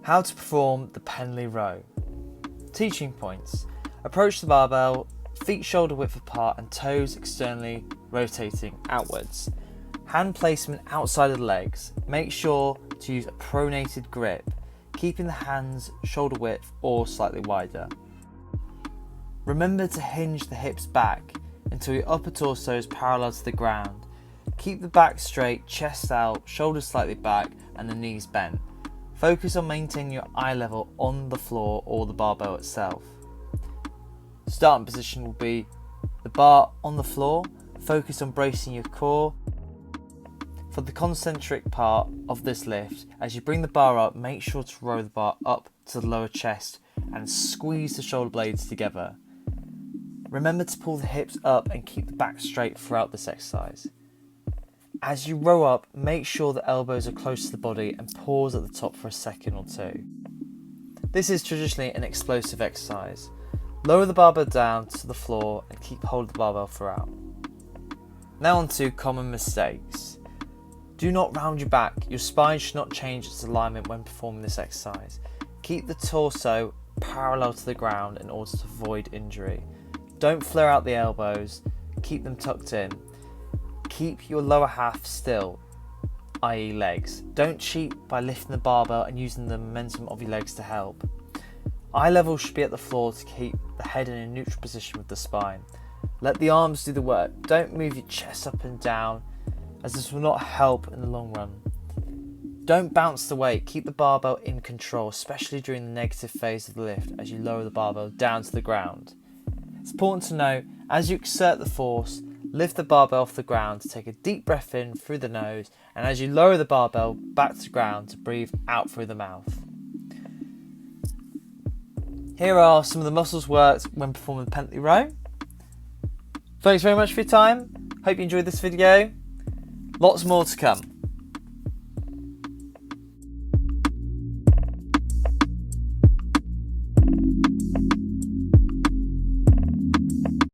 How to perform the Pendlay Row. Teaching points. Approach the barbell, feet shoulder width apart and toes externally rotating outwards. Hand placement outside of the legs. Make sure to use a pronated grip, keeping the hands shoulder width or slightly wider. Remember to hinge the hips back until your upper torso is parallel to the ground. Keep the back straight, chest out, shoulders slightly back and the knees bent. Focus on maintaining your eye level on the floor or the barbell itself. Starting position will be the bar on the floor. Focus on bracing your core. For the concentric part of this lift, as you bring the bar up, make sure to row the bar up to the lower chest and squeeze the shoulder blades together. Remember to pull the hips up and keep the back straight throughout this exercise. As you row up, make sure the elbows are close to the body and pause at the top for a second or two. This is traditionally an explosive exercise. Lower the barbell down to the floor and keep hold of the barbell throughout. Now on to common mistakes. Do not round your back. Your spine should not change its alignment when performing this exercise. Keep the torso parallel to the ground in order to avoid injury. Don't flare out the elbows. Keep them tucked in. Keep your lower half still, i.e. legs. Don't cheat by lifting the barbell and using the momentum of your legs to help. Eye level should be at the floor to keep the head in a neutral position with the spine. Let the arms do the work. Don't move your chest up and down, as this will not help in the long run. Don't bounce the weight. Keep the barbell in control, especially during the negative phase of the lift as you lower the barbell down to the ground. It's important to know, as you exert the force, lift the barbell off the ground to take a deep breath in through the nose, and as you lower the barbell back to the ground, to breathe out through the mouth. Here are some of the muscles worked when performing the Pendlay Row. Thanks very much for your time. Hope you enjoyed this video. Lots more to come.